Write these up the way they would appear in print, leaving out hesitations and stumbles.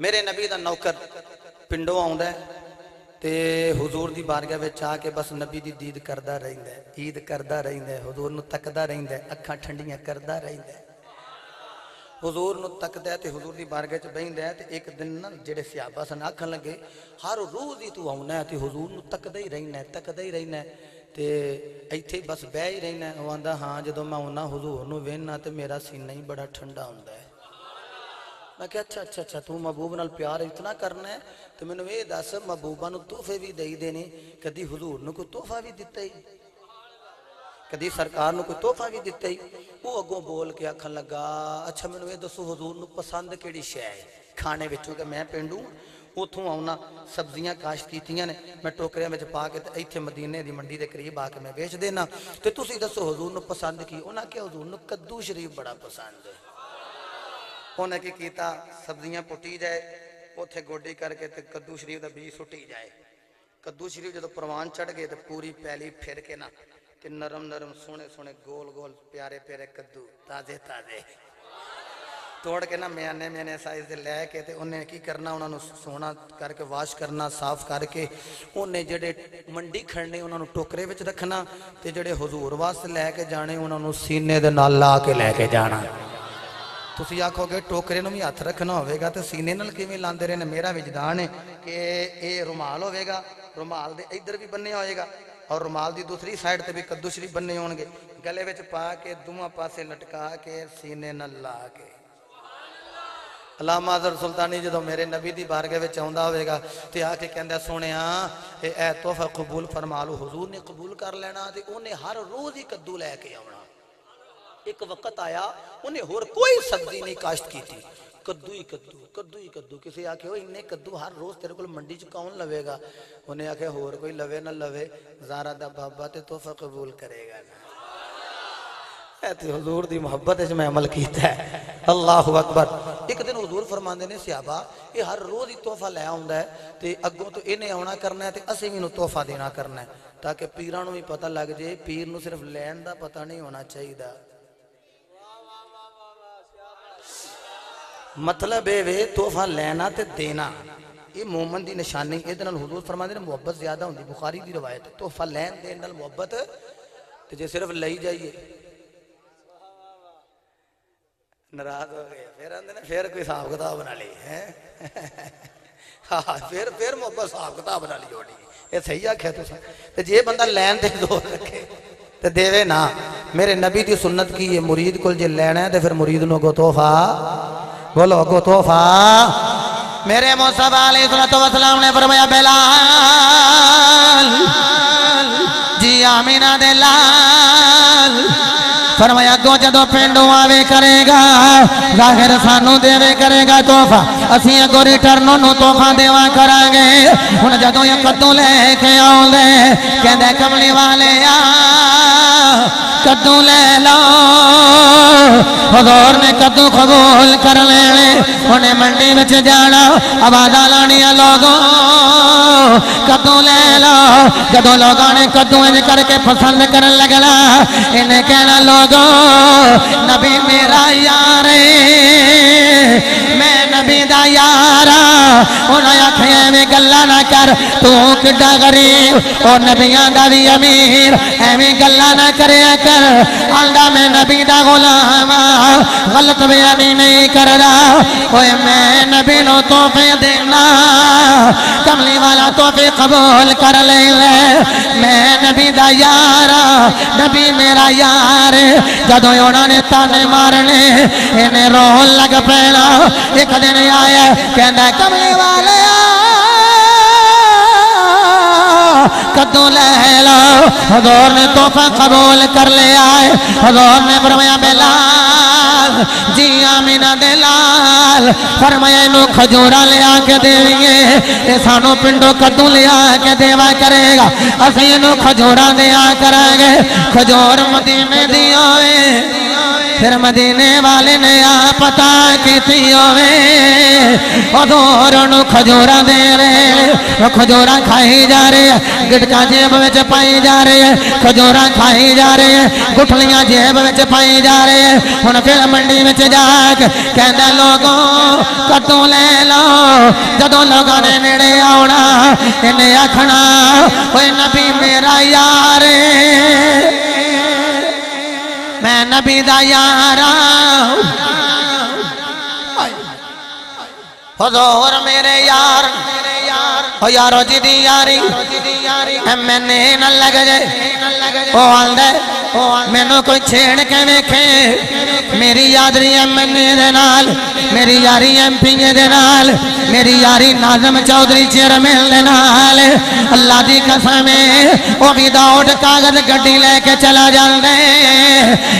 میرے نبی دا نوکر پنڈوں آؤندا ہے تے حضور دی بارگاہ وچ آ کے بس نبی دی دید کردا رہندا ہے، عید کردا رہندا ہے، حضور نو تکدا رہندا ہے، اکھاں ٹھنڈیاں کردا رہندا ہے، حضور نو تکدا ہے تے حضور دی بارگاہ وچ بہندا ہے تے ایک دن نا جڑے صحابہ سن آکھن لگے ہر روز ہی تو آونا ہے تے حضور نو تکدا ہی رہنا ہے، تکدا ہی رہنا ہے تے ایتھے بس بہ ہی رہنا ہے۔ او آندا ہاں جدوں میں آونا حضور نو وینا تے میرا سینہ ہی بڑا ٹھنڈا ہوندا ہے۔ میں کہا اچھا تو محبوب نال پیار اتنا کرنا ہے تو میں نے یہ دس محبوبہ نو تحفے بھی دئی دینے، کدی حضور نو کوئی تحفہ بھی دیتا ہی، کدی سرکار نو کوئی تحفہ بھی دیتا ہی۔ وہ اگوں بول کے آکھن لگا اچھا میں نے یہ دسو حضور نو پسند کیڑی شے ہے کھانے وچوں کہ میں پینڈوں اتھوں آؤنا سبزیاں کاشت کیتیاں نے میں ٹوکریاں وچ پا کے ایتھے مدینے دی منڈی دے قریب آ کے میں بیچ دینا تے تسی دسو حضور نو پسند کی؟ انہاں کہ حضور نو کدو شریف بڑا پسند ہے۔ انہیں کی کیتا سبزیاں پٹی جائے اتھے گوڈی کر کے تے کدو شریف دا بیج سٹی جائے، کدو شریف جدو پروان چڑھ گئے تے پوری پہلی پھر کے نا تے نرم نرم سونے سونے گول گول پیارے پیارے کدو تازے تازے توڑ کے نا میانے سائز دے لے کے تے انہیں کی کرنا انہوں نے سونا کر کے واش کرنا صاف کر کے انہیں جڑے منڈی کھڑنے انہوں نے ٹوکرے وچ رکھنا تے جڑے حضور واسطے لے کے جانے انہوں نے سینے دے نال لا کے لے کے جانا۔ تسی آکھو گے ٹوکرے نو بھی ہاتھ رکھنا ہوئے گا تو سینے نال کیویں لاندے رہنے؟ میرا وجدان ہے کہ اے رومال ہوئے گا، رومال دے ادھر بھی بننے ہوئے گا اور رومال دی دوسری سائڈ تے بھی کدو شریف بننے ہون گے، گلے وچ پا کے دوواں پاسے لٹکا کے سینے نال لا کے۔ علامہ حضرت سلطانی جدو میرے نبی دی بارگاہ وچ آوندا ہوئے گا تے آ کے کہندا سونیا اے تحفہ قبول فرما لو، حضور نے قبول کر لینا تے انہیں ہر روز ہی کدو لے کے آونا۔ ایک وقت آیا انہیں ہور کوئی سبزی نہیں کاشت کی تھی، کدو ہی کدو کدو ہی کدو۔ کسی آکھے ہو انہیں کدو ہر روز تیرے کو منڈی چ کون لوے گا؟ انہیں آکھے ہور کوئی لوے نہ لوے زارہ دا بابا تے تحفہ قبول کرے گا نا۔ تے حضور دی محبت اس میں عمل کیتا ہے۔ اللہ اکبر۔ ایک دن حضور فرماندے نے صحابہ یہ ہر روز ہی تحفہ لے آوندا ہے تے اگوں تو انہیں آنا کرنا ہے تے اسی بھی نو تحفہ دینا کرنا ہے تاکہ پیرانوں بھی پتہ لگ جائے، پیر نو صرف لین دا پتہ نہیں ہونا چاہیے دا، مطلب ہے تحفہ لینا تے دینا یہ مومن دی نشانی۔ ادھر حضور فرماندے نے محبت زیادہ ہوندی، بخاری دی روایت تحفہ لین دین نال محبت تے جے صرف لئی جائیے ناراض ہو گئے پھر آندے نے پھر کوئی حساب کتاب بنا لی ہے ہاں پھر محبت حساب کتاب بنا لی ہونی۔ یہ صحیح آکھیا تساں تے جے بندہ لین تے زور رکھے تے دیوے نا۔ میرے نبی دی سنت کی یہ مرید کل جے لینا ہے تے پھر مرید نو کو تحفہ بولو گو تحفہ۔ میرے مصطفیٰ علیہ السلام نے فرمایا بلال جی آمینہ دے لال فرمایا گو جدو پینڈوں آوے کرے گا ظاہر سانو دیوے کرے گا تحفہ، اسی اگو ریٹرنوں نو تحفہ دیوا کریں گے۔ ہن جدو یہ کدو لے کے آؤں دے کہندے کملی والے کدو لے لو، حضور نے کدو قبول کر لینے۔ انہیں منڈی میں جانا آوازہ لانیا لوگوں کدو لے لو، جدو لوگوں نے کدو انج کر کے پسند کرن لگنا انہیں کہنا لوگوں نبی میرا یار میں نبی دا یارا۔ انہیں آکھیں میں گلہ نہ کر تو کڈا غریب اور نبیان دا بھی امیر ایویں گلہ نہ کرے کر آلدہ میں نبی دا غلام غلط بھی ابھی نہیں کر رہا اوے میں نبی نو تحفے دینا کملی والا تحفے قبول کر لے میں نبی دا یارا نبی میرا یار۔ جدو انہوں نے تانے مارنے انہیں رول لگ پینا ایک دن آیا کہنا کملی والے کدو لے لو، حضور نے تحفہ قبول کر لے آئے۔ حضور نے فرمایا بلال جی آمینہ دلال فرمایا انہوں کھجورہ لے آکے دیوئے یہ سانو پنڈو کدو لے آکے دیوا کرے گا اسی انہوں کھجورہ دے آ کریں گے۔ کھجور مدینے دی ہوئے پھر مدینے والے نے آ پتا کی تھی ہوئے حضور انہوں کھجورہ دے رہے کھجورہ کھائی جا رہے ہیں گٹکا جیب وچ پائی جا رہے ہیں کھجورہ کھائی جا رہے ہیں گٹھلیاں جیب وچ پائی جا رہے ہیں۔ ہن پھر منڈی وچ جا کے کہندا لوگوں کدو لے لو جدوں لوگوں نے نیڑے آنا انہیں آکھنا اوے نبی میرا یار میں نبی دا یار حضور میرے یار او یارو جی دی یاری میں نے نہ لگ جائے او آندے میں نو کوئی چھیڑ کے دیکھے میری یادری ایم این اے دے نال میری یاری ایم پی اے دے نال میری یاری ناظم چودھری چیئرمین دے نال اللہ دی قسم او بھی دوڑ کاغذ گڈی لے کے چلا جاندے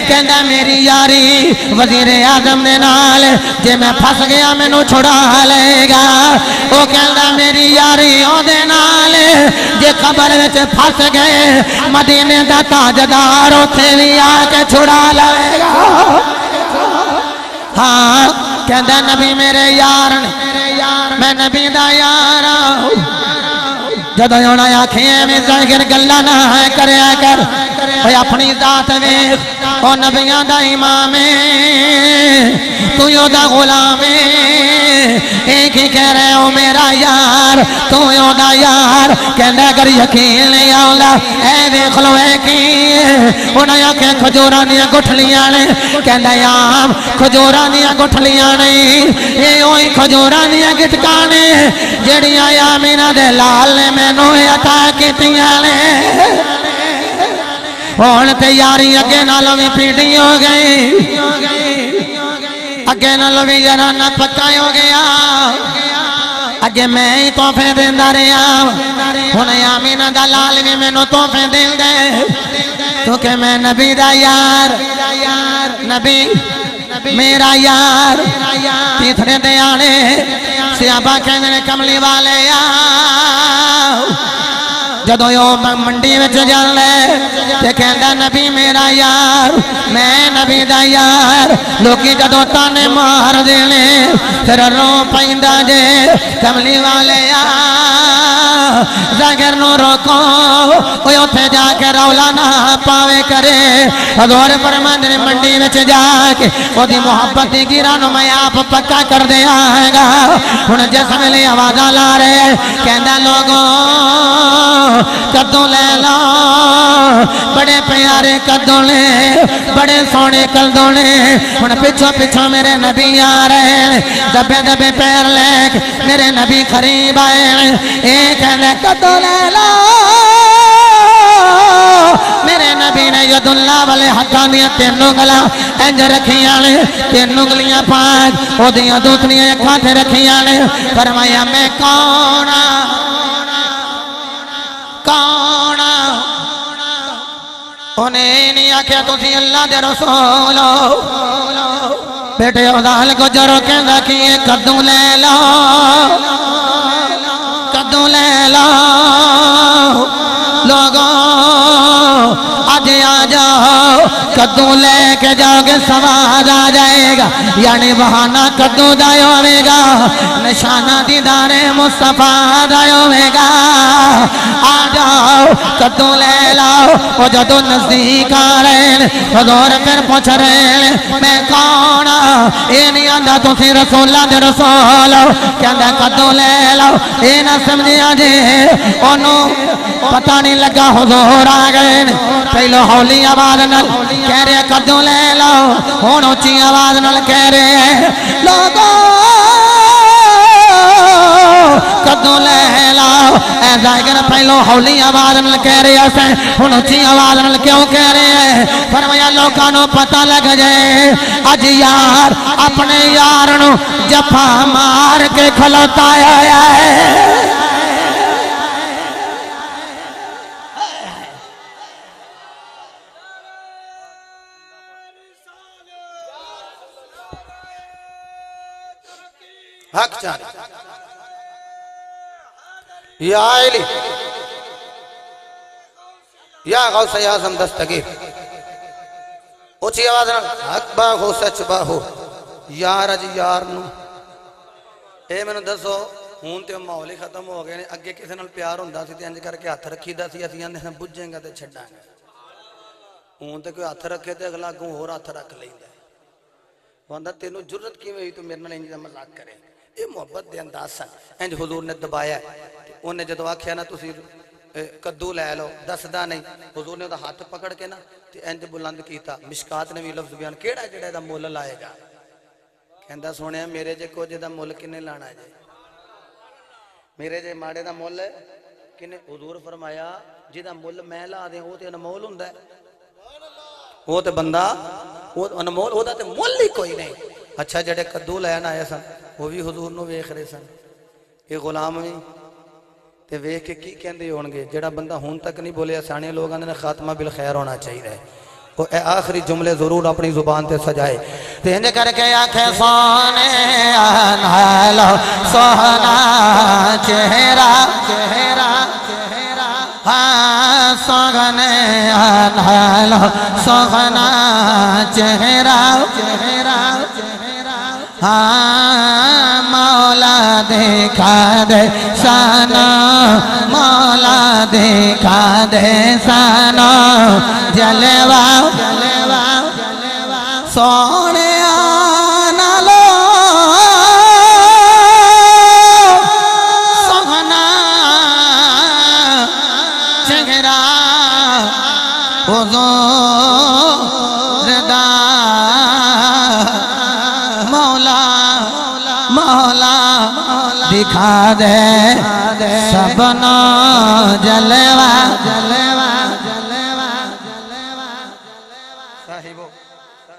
کہندا میری یاری وزیر اعظم دے نال جے میں پھس گیا مینوں چھڑا لے گا او کہندا میری یاری او دے نال جے قبر وچ پھس گئے مدینے دا تاجدار اوتھے بھی آ کے چھڑا لے گا ہاں کہندا نبی میرے یار میں نبی دا یار جدوں ہونا آکھیں میں ظاہر گلا نہ کریا کر اوے اپنی ذات ویکھ او نبیاں دا امام تو یو دا غلام ایک ہی کہہ رہے ہو میرا یار تو یو دا یار کہندہ اگر یقین نہیں آؤں اے دیکھ لو اے کی انہیں آکھیں کھجوران دیا گٹھلیاں نے کہندہ یام کھجوران دیا گٹھلیاں نہیں یہ ہوئی کھجوران دیا گٹکانے جڑیاں یامینہ دے لال نے میں نوے عطا کیتیاں نے ہون تے یاری اگے نالوں میں پیڑی ہو گئی اگے نالوں بھی جرانا پکا ہو گیا اگے میں ہی تحفے دیندہ رہا ہونے آمینہ دا لال بھی میں نو تحفے دیں دے تو کہ میں نبی دا یار نبی میرا یار تیتھرے دے آنے سیابہ کہنے کملی والے آؤ جدو یو منڈی وچ جان لے تے کہندا نبی میرا یار میں نبی دا یار لوکی جدو تانے مار دینے پھر رو پیندا جے کملی والے ظاہر نو روکو اوے اوتھے جا کے رولا نہ پاوے کرے حضور فرماندے نے منڈی وچ جا کے او دی محبت دی گیرا نو میں آپ پکا کر دیا گا ہن جس ویلے آوازاں لا رہے کہندا لوگوں کدوں لے لو بڑے پیارے کدوں لے بڑے سونے کدوں لے ہن پچھو پچھو میرے نبی آ رہے دبے دبے پیر لے میرے نبی قریب آئے ایک ہے کدوں لے لو میرے نبی نے ید اللہ والے حقاں دیا تینوں گلا انج رکھیاں نے تینوں گلیاں پاک او دیاں دوسریاں اکھاں تے رکھیاں نے فرمایا میں کون انہیں نہیں آکھیا تسی اللہ دے رسول بیٹے اودال کو جرو کہندا کہ یہ کدوں لے لو لوگوں آج آ جاؤ کدوں لے کے جاؤ گے سواد آ جائے گا یعنی بہانہ کدوں دائیو ہوئے گا نشانہ دیدار مصطفیٰ دائیو ہوئے گا آ جاؤ کدوں لے لاؤ وہ جدو نزدیک آ رہے ہیں حضور پھر پوچھ رہے ہیں میں کون اے نہیں آندہ تسی رسولہ دے رسول کیا اندہ کدوں لے لاؤ اے نہ سمجھیا جے انہوں پتہ نہیں لگا حضور آ گئے پہلو ہولی آواز نل کہہ رہے کدوں لے لاؤ ہون اچھی آواز نل کہہ رہے لوگوں کدوں لے لاؤ اے ظاہر پہلو ہولی آواز نل کہہ رہے ہیں ہون اچھی آواز نل کیوں کہہ رہے ہیں فرمایا لوگانوں پتہ لگ جائے اج یار اپنے یارنوں جفا مار کے کھلوتا آیا ہے حق چاہتے یا علی یا غوث اعظم دستگیر اچھی آواز نہ حق باہو سچ باہو یار اج یار نو اے میں نے دسو ہون تے ماحول ہی ختم ہو گئے اگے کسی نال پیار ہوندا سی تے انج کر کے ہاتھ رکھی دا سی اسی اندے بجھیں گا تے چھڈاں گے ہون تے کوئی ہاتھ رکھے تے اگلا اگوں ہور ہاتھ رکھ لیندا ہے واندا تینوں جرت کیویں ہوئی تو میرے نال انج دا مذاق کرے یہ محبت دے انداز سن انج حضور نے دبایا انہیں جدو آکھیا نا تسی کدو لے لو دسدا نہیں حضور نے دا ہاتھ پکڑ کے نا تے انج بلند کیتا مشکات نے بھی لفظ بیان کیڑا جڑے دا مول لائے گا کہندا سونیا میرے جے کو جے دا مول کنے لانا جے میرے جے ماڑے دا مول کنے حضور فرمایا جے دا مول میں لا دیں وہ تے انمول ہوندا ہے وہ تے بندہ وہ انمول او دا تے مول ہی کوئی نہیں اچھا جڑے کدو لین آئے سن وہ بھی حضور نو ویکھ رہے سن یہ غلام بھی تے ویکھ کے کی کہندے ہون گے جڑا بندہ ہون تک نہیں بولے سانے لوگ آندے نے خاتمہ بالخیر ہونا چاہیے وہ اے آخری جملے ضرور اپنی زبان تے سجائے تینج کر کے آنکھیں سونے آنالو سونا چہرہ ہاں سوگنے آنالو سونا چہرہ ہاں مولا دیکھا دے سانا مولا دیکھا دے سانا جلوہ سونے آنالو سونا چہرہ حضور دا مولا دکھا دے سبنا جلوہ صاحبو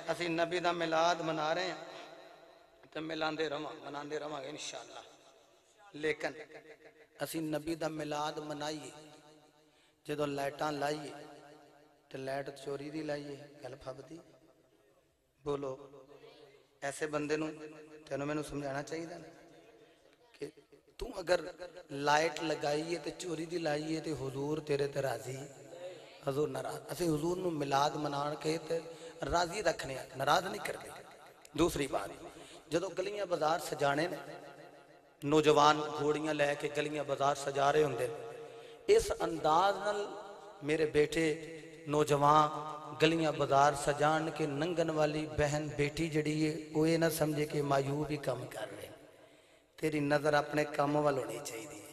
اسی نبی دا ملاد منا رہے ہیں تو ملاندے رہاں گے انشاءاللہ لیکن اسی نبی دا ملاد منائیے جدو لائٹاں لائیے تو لائٹ چوری دی لائیے گل پھب دی بولو ایسے بندے نو تینوں میں نو سمجھانا چاہیے نا کہ تم اگر لائٹ لگائیے تو چوری دی لائیے تو حضور تیرے تے راضی حضور ناراض اسی حضور نو ملاد منان کے تے راضی رکھنے ناراض نہیں کرنے دوسری بات جدو گلیاں بازار سجانے نے نوجوان گھوڑیاں لے کے گلیاں بازار سجا رہے ہوں دے اس انداز نال میرے بیٹے نوجوان گلیاں بازار سجان کے ننگن والی بہن بیٹی جڑی ہے وہ یہ نہ سمجھے کہ مایوب ہی کام کر رہے تیری نظر اپنے کام وال ہونی چاہیے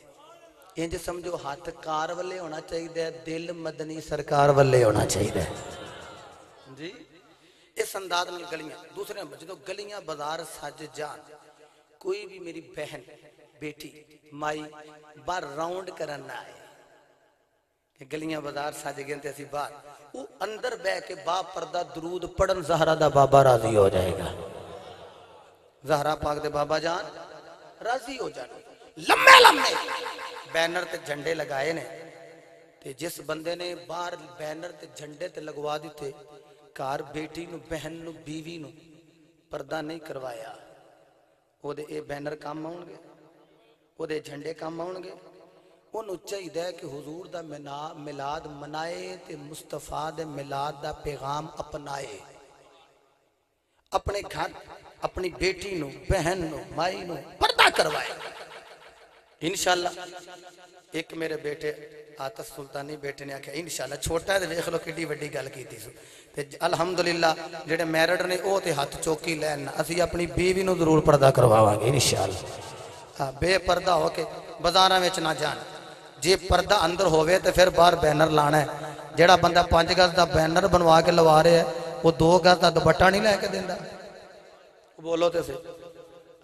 انج سمجھو ہاتھ کار والے ہونا چاہیے دل مدنی سرکار والے ہونا چاہیے جی اس انداز میں گلیاں دوسرے نمبر جدو گلیاں بازار سج جان کوئی بھی میری بہن بیٹی مائی بار راؤنڈ کرنا ہے کہ گلیاں بازار سج گئے تھے اسی بار وہ اندر بہ کے با پردہ درود پڑھن زہرہ دا بابا راضی ہو جائے گا زہرہ پاک دے بابا جان راضی ہو جائے لمبے بینر تے جھنڈے لگائے نے تے جس بندے نے باہر بینر تے جھنڈے تے لگوا دیتے کار بیٹی نو بہن نو بیوی نو پردہ نہیں کروایا وہ دے اے بینر کام آؤں گے وہ دے جھنڈے کام آؤں گے انہوں چاہیے کہ حضور دا ملاد منائے تے مصطفیٰ دے ملاد دا پیغام اپنائے اپنے گھر اپنی بیٹی نو بہن نو مائی نو پردہ کروائے انشاءاللہ ایک میرے بیٹے آتش سلطانی بیٹے نے آکھا انشاءاللہ چھوٹا ہے دیکھ لو کٹی وڈی گل کی تھی الحمدللہ جڑے میرڈ نے او تے ہاتھ چوکی لینا اسی اپنی بیوی نو ضرور پردہ کرواواں گے انشاءاللہ بے پردہ ہو کے بازاراں وچ نہ جان جی پردہ اندر ہوئے تو پھر باہر بینر لانا ہے جڑا بندہ 5 گز دا بینر بنوا کے لوا رہے ہے وہ 2 گز دا دوپٹہ نہیں لے کے دیندا بولو تے سے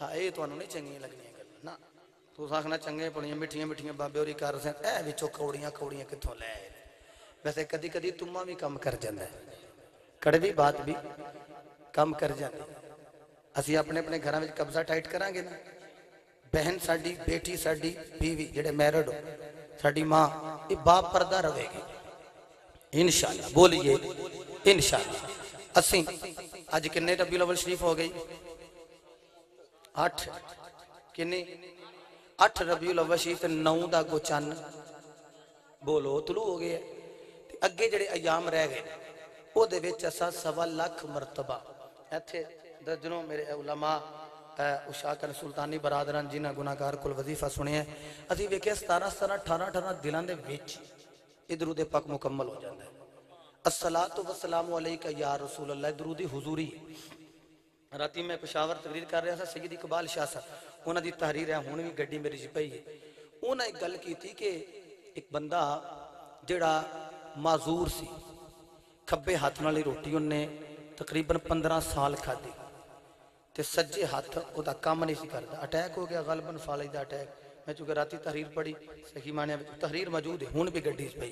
ہاں یہ تو نہیں چنگیاں لگنیاں گل نا تو آکھنا چنگے پڑیاں مٹھیاں بابے ہوری کر رہے ہیں اے وچوں کوڑیاں کتھوں لے آئے ویسے کدی کدی تما بھی کم کر جاندا ہے کڑوی بات بھی کم کر جاندی اسی اپنے اپنے گھراں وچ قبضہ ٹائٹ کران گے نا بہن ساڈی بیٹی ساڈی بیوی جڑے میرڈ ہو ساڈی ماں یہ باپ پردہ رہے گی انشاءاللہ بولیے انشاءاللہ اسیں آج کنے ربیع الاول شریف ہو گئی 8 کنے 8 ربیع الاول شریف 9 دا گو چن بولو طلوع ہو گئے اگے جڑے ایام رہ گئے او دے وچ اسا 1.25 لاکھ مرتبہ ایتھے درجنوں میرے علماء اشاکر سلطانی برادران جنہ گناہگار کل وظیفہ سنے ہیں اسی ویکھے 17 18 دلان دے وچ درود پاک مکمل ہو جاتا ہے الصلاۃ والسلام علیکہ یا رسول اللہ درود حضوری ਰਾਤੀ ਮੈਂ ਪਸ਼ਾਵਰ ਤਕਰੀਰ ਕਰ ਰਿਹਾ ਸੀ ਸੈਯਦ ਇਕਬਾਲ ਸ਼ਾਹ ਸਾਹਿਬ ਉਹਨਾਂ ਦੀ ਤਹਰੀਰ ਹੈ ਹੁਣ ਵੀ ਗੱਡੀ ਮੇਰੀ 'ਚ ਪਈ ਹੈ ਉਹਨਾਂ ਇੱਕ ਗੱਲ ਕੀਤੀ ਕਿ ਇੱਕ ਬੰਦਾ ਜਿਹੜਾ ਮਾਜ਼ੂਰ ਸੀ ਖੱਬੇ ਹੱਥ ਨਾਲ ਹੀ ਰੋਟੀ ਉਹਨੇ ਤਕਰੀਬਨ 15 ਸਾਲ ਖਾਧੀ ਤੇ ਸੱਜੇ ਹੱਥ ਉਹਦਾ ਕੰਮ ਨਹੀਂ ਸੀ ਕਰਦਾ ਅਟੈਕ ਹੋ ਗਿਆ ਗਲਬਨ ਫਾਲਜ ਦਾ ਅਟੈਕ ਮੈਂ ਚੁੱਕਿਆ ਰਾਤੀ ਤਹਰੀਰ ਪੜ੍ਹੀ ਸਹੀ ਮਾਨਿਆ ਵਿੱਚ ਤਹਰੀਰ ਮੌਜੂਦ ਹੈ ਹੁਣ ਵੀ ਗੱਡੀ 'ਚ ਪਈ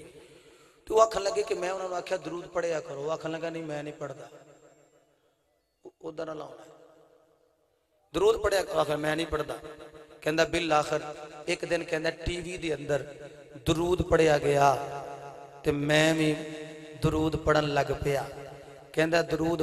ਤੇ ਉਹ ਆਖਣ ਲੱਗੇ ਕਿ ਮੈਂ ਉਹਨਾਂ ਨੂੰ ਆਖਿਆ ਦਰੂਦ ਪੜ੍ਹਿਆ ਕਰੋ ਉਹ ਆਖਣ ਲੱਗਾ ਨਹੀਂ ਮੈਂ ਨਹੀਂ ਪੜ੍ਹਦਾ ਉਧਰ ਨਾ ਲਾਉਣਾ ਦਰੂਦ ਪੜ੍ਹਿਆ ਆਖਰ ਮੈਂ ਨਹੀਂ ਪੜ੍ਹਦਾ ਕਹਿੰਦਾ ਬਿਲ ਆਖਰ ਇੱਕ ਦਿਨ ਕਹਿੰਦਾ ਟੀਵੀ ਦੇ ਅੰਦਰ ਦਰੂਦ ਪੜ੍ਹਿਆ ਗਿਆ ਤੇ ਮੈਂ ਵੀ ਦਰੂਦ ਪੜਨ ਲੱਗ ਪਿਆ ਕਹਿੰਦਾ ਦਰੂਦ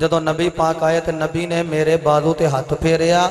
ਜਦੋਂ ਨਬੀ ਪਾਕ ਆਏ ਤੇ ਨਬੀ ਨੇ ਮੇਰੇ ਬਾਜ਼ੂ ਤੇ ਹੱਥ ਫੇਰਿਆ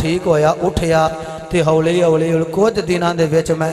ਠੀਕ ਹੋਇਆ ਉੱਠਿਆ ਤੇ ਹੌਲੀ ਹੌਲੀ ਕੁਝ ਦਿਨਾਂ ਦੇ ਵਿੱਚ ਮੈਂ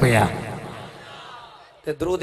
ਪਿਆ ਤੇ ਦਰੂਦ